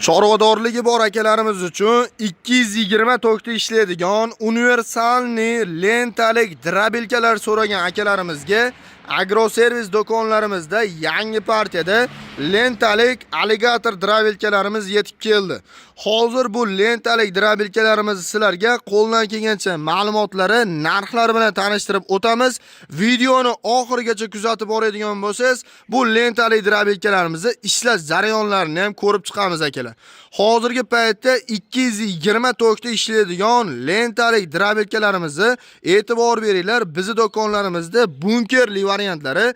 Chorvadorligi bor akalarimiz uchun 220 tokda ishlaydigan universalni lentalik drabelkalar so'ragan akalarimizga agroservis do'konlarimizda yangi partiyada lentalik alligator drabelkalarimiz yetib keldi. Hozir bu lentalik drabelkalarimizni sizlarga qo'ldan kelgancha ma'lumotlari, narxlari bilan tanishtirib o'tamiz. Videoni oxirigacha kuzatib boradigan bo'lsangiz, bu lentalik drabelkalarimizni ishlash jarayonlarini ham ko'rib chiqamiz akalar. Hozirgi paytda 220 tokda ishlaydigan lentalik drabelkalarimizni e'tibor beringlar. Bizning do'konlarimizda bunkerli variantlari,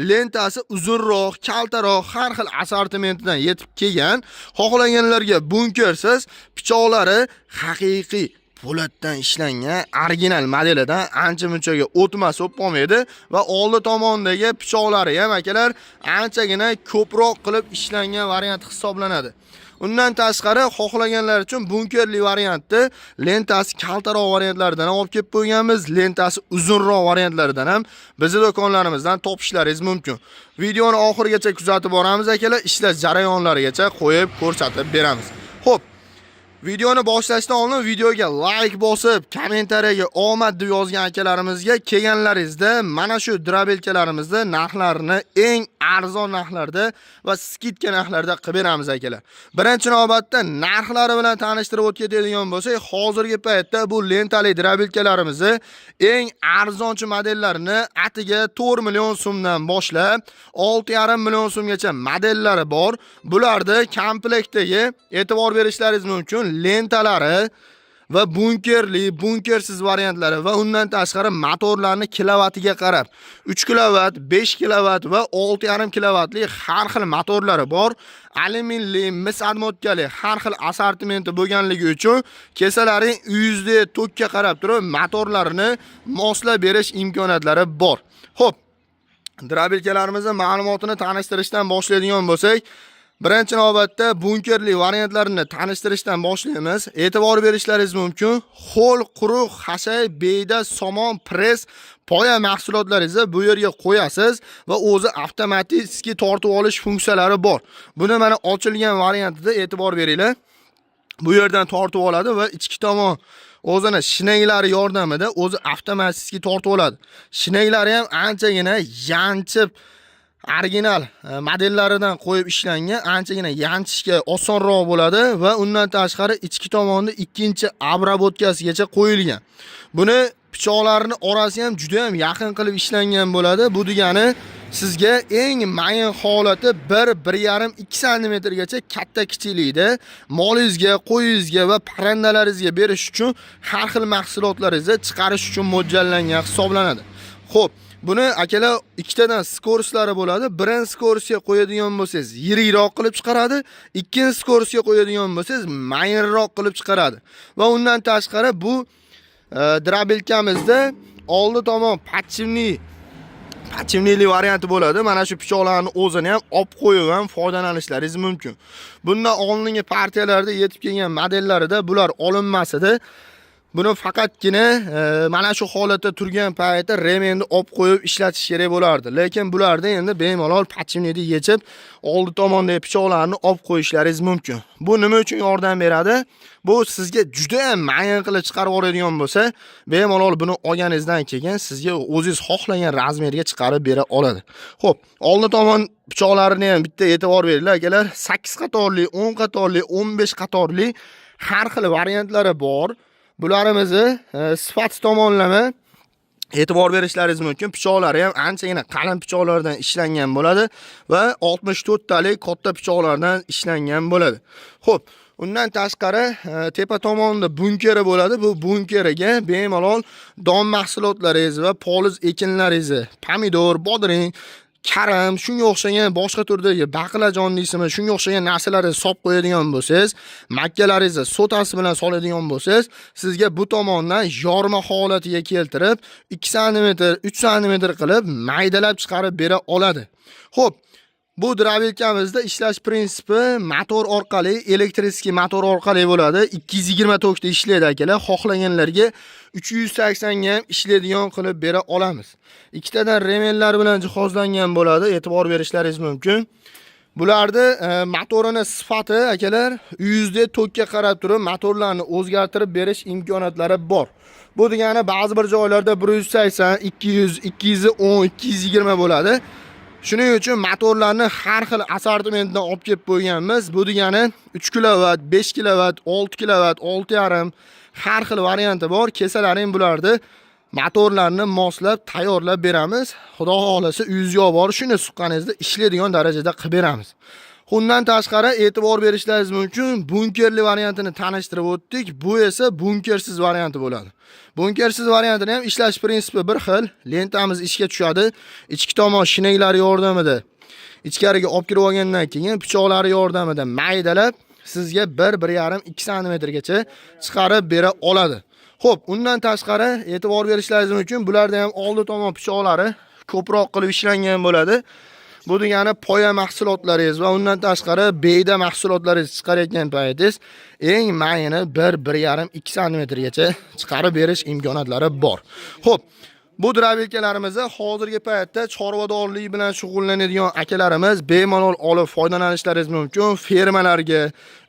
lentasi uzunroq, kaltaroq, har xil assortimentidan yetib kelgan. Xohlaganlarga bunkersiz, pichoqlari haqiqiy po'latdan ishlangan original modelidan ancha-munchaga o'tmas o'polmaydi va oldi tomondagi pichoqlari ham akalar anchagina ko'proq qilib ishlangan variant hisoblanadi. Undan tashqari xohlaganlar uchun bunkerli variantni lentasi kaltaroq variantlardan olib kelib qo'yganmiz, lentasi uzunroq variantlaridan ham bizning do'konlarimizdan topishlaringiz mumkin. Videoni oxirigacha kuzatib boramiz akalar, ishlash jarayonlarigacha qo'yib ko'rsatib beramiz. Xo'p, videoni boshlashdan oldin videoga like bosib, kommentariyaga omad deb yozgan akalarimizga kelganlaringizda mana shu drabelkalarimizni narxlarini eng arzon narxlarda va skidka narxlarda qilib beramiz akalar. Birinchi navbatda narxlari bilan tanishtirib o'tadigan bo'lsak, hozirgi paytda bu lentali drabelkalarimizni eng arzonchi modellarini atiga 4 million so'mdan boshlab 6,5 million so'mgacha modellari bor. Bularda komplektdagi e'tibor berishlaringiz mumkin lentalari va bunkerli, bunkersiz variantlari va undan tashqari motorlarni kilovatiga qarab 3 kilovat, 5 kilovat va 6,5 kilovatli har xil motorlari bor. Alyuminli, mis admotkali har xil assortimenti bo'lganligi uchun kesalaring uyingizda tokka qarab turib motorlarini moslab berish imkoniyatlari bor. Xo'p, drabelkalarimizning ma'lumotini tanishtirishdan boshlaydigan bo'lsak, birinchi navbatda bunkerli variantlarini tanishtirishdan boshlaymiz. E'tibor berishlaringiz mumkin. Ho'l, quruq, hashay, beyda, somon, press, poya mahsulotlaringizni bu yerga qo'yasiz va o'zi avtomatik tortib olish funksiyalari bor. Buni mana ochilgan variantida e'tibor beringlar. Bu yerdan tortib oladi va ichki tomon o'zini shinaklari yordamida o'zi avtomatik tortib oladi. Shinaklari ham anchagina yanchib original modellaridan qo'yib ishlangan, anchagina yanchishga osonroq bo'ladi va undan tashqari ichki tomonda ikkinchi obработкасigacha qo'yilgan. Buni pichoqlarini orasi ham juda ham yaqin qilib ishlangan bo'ladi. Bu degani sizga eng mayin holati 1-1,5-2 cm gacha katta kichiklikda molingizga, qo'yingizga va parrandalaringizga berish uchun har xil mahsulotlaringizni chiqarish uchun mo'ljallangan hisoblanadi. Xo'p, buni akalar ikkitadan skoroslari bo'ladi. Birinchi skorosga qo'yadigan bo'lsangiz, yirikroq qilib chiqaradi. Ikkinchi skorosga qo'yadigan bo'lsangiz, mayinroq qilib chiqaradi. Va undan tashqari bu drabelkamizda oldi tomon pachimli varianti bo'ladi. Mana shu pichoqlarni o'zini ham olib qo'yib ham foydalanishlaringiz mumkin. Bundan oldingi partiyalarda yetib kelgan modellarida bular olinmas edi. Buni faqatgina mana shu holatda turgan paytda remenni olib qo'yib ishlatish kerak bo'lardi. Lekin bularda endi bemalol pachimni yechib, oldi tomondagi pichoqlarni olib qo'yishlaringiz mumkin. Bu nima uchun yordam beradi? Bu sizga juda ham mayin qilib chiqarib oladigan bo'lsa, bemalol buni olganingizdan keyin sizga o'zingiz xohlagan razmerga chiqarib bera oladi. Xo'p, oldi tomon pichoqlarini ham bitta e'tibor beringlar akalar. 8 qatorli, 10 qatorli, 15 qatorli har xil variantlari bor. Bularimizni sifat tomonlama e'tibor berishlaringiz mumkin. Pichoqlari ham anchagina qalin pichoqlardan ishlangan bo'ladi va 64 talik katta pichoqlardan ishlangan bo'ladi. Xo'p, undan tashqari tepa tomonda bunkeri bo'ladi. Bu bunkeriga bemalol don mahsulotlaringiz va poliz ekinlaringizni, pomidor, bodring, karam, shunga o'xshagan boshqa turdagi baqlajon deysizmi, shunga o'xshagan narsalarni solib qo'yadigan bo'lsangiz, makkalaringizni sotasi bilan soladigan bo'lsangiz, sizga bu tomondan yorma holatiga keltirib 2 cm, 3 cm qilib maydalab chiqarib bera oladi. Xo'p, bu drabelkamizda ishlash prinsipi motor orqali, elektrический motor orqali bo'ladi. 220 tokda ishlaydi akalar. Xohlaganlarga 380 ga ham ishlaydigan qilib bera olamiz. Ikkitadan remenlar bilan jihozlangan bo'ladi. E'tibor berishlaringiz mumkin. Bularni motorini sifati akalar uyingizda tokka qarab turib motorlarni o'zgartirib berish imkoniyatlari bor. Bu degani ba'zi bir joylarda 180, 200, 210, 220 bo'ladi. Shuning uchun motorlarni har xil assortimentdan olib kelib qo'yganmiz. Bu degani 3 kilovat, 5 kilovat, 6 kilovat, 6,5 har xil varianti bor. Kesalaring bularni motorlarni moslab tayyorlab beramiz. Xudo xolasa uyingizga olib borib shuni suqqaningizda ishlaydigan darajada qilib beramiz. Bundan tashqari e'tibor berishlaringiz mumkin, bunkerli variantini tanishtirib o'tdik. Bu esa bunkersiz varianti bo'ladi. Bunkersiz variantini ham ishlash prinsipi bir xil. Lentamiz ishga tushadi. Ichki tomon shinaklar yordamida ichkariga olib kirib olgandan keyin pichoqlar yordamida maydalab sizga 1-1,5-2 cm gacha chiqarib bera oladi. Xo'p, undan tashqari e'tibor berishlaringiz mumkin, bularda ham oldi tomon pichoqlari ko'proq qilib ishlangan bo'ladi. Bu degani poya mahsulotlaringiz va undan tashqari beyda mahsulotlaringiz chiqarayotgan paytingiz eng mayini 1-1,5-2 cm gacha chiqarib berish imkoniyatlari bor. Xo'p, bu drabelkalarimizni hozirgi paytda chorvadorlik bilan shug'ullanadigan akalarimiz bemalol olib foydalanishlaringiz mumkin. Fermalarga,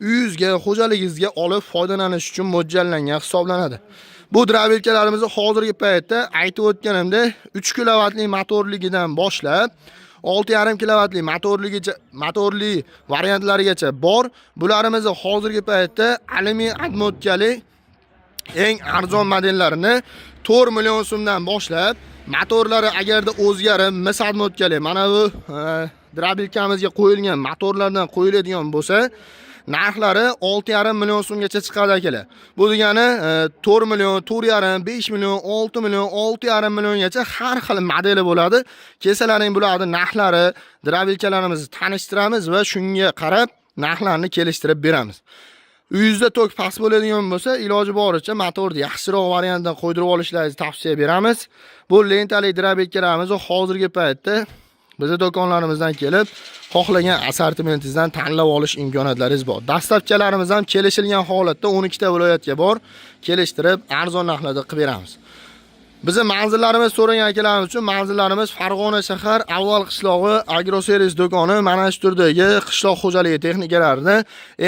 uyingizga, xo'jaligingizga olib foydalanish uchun mo'ljallangan hisoblanadi. Bu drabelkalarimizni hozirgi paytda aytib o'tganimda 3 kilovatli motorligidan boshlab 6,5 kilovatli motorli variantlarigacha bor. Bularimizni hozirgi paytda alyumin admotkali eng arzon modellarini 4 million so'mdan boshlab, motorlari agarda o'zgarib, misal motkali mana bu drabelkamizga qo'yilgan motorlardan qo'yiladigan bo'lsa, narxlari 6,5 million so'mgacha chiqadi akalar. Bu degani 4 million, 4,5, 5 million, 6 million, 6,5 milliongacha har xil modeli bo'ladi. Kesalaring bularni narxlari, drabelkalarimizni tanishtiramiz va shunga qarab narxlarni kelishtirib beramiz. Uyingizda tok past bo'ladigan bo'lsa, iloji boricha motorni yaxshiroq variantdan qo'ydirib olishlaringizni tavsiya beramiz. Bu lentali drabelkalarimiz hozirgi paytda bizning do'konlarimizdan kelib, xohlagan assortimentingizdan tanlab olish imkoniyatlaringiz bor. Dastlabkilarimiz ham kelishilgan holatda 12 ta viloyatga bor, kelishtirib arzon narxlarda qilib beramiz. Bizning manzillarimiz so'ragan akalarimiz uchun manzillarimiz Farg'ona shahar Avval qishlog'i agroservis do'koni mana shu turdagi qishloq xo'jaligi texnikalarida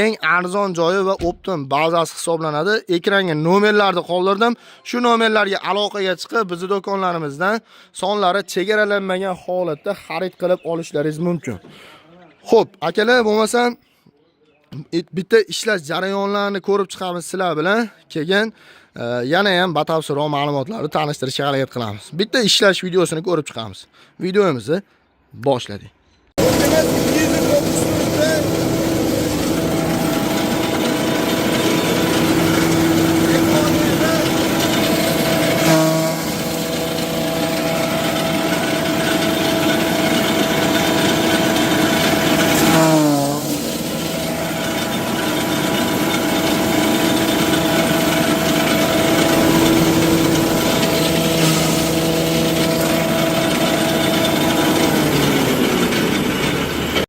eng arzon joyi va optim bazasi hisoblanadi. Ekranga nomerlarni qoldirdim. Shu nomerlarga aloqaga chiqib, bizning do'konlarimizdan sonlari chegaralanmagan holatda xarid qilib olishlaringiz mumkin. Xo'p, akalar, bo'lmasa bitta ishlash jarayonlarini ko'rib chiqamiz sizlar bilan. Keyin yana ham batafsilroq ma'lumotlarni tanishtirishga harakat qilamiz. Bitta ishlash videosini ko'rib chiqamiz. Videomizni boshladik.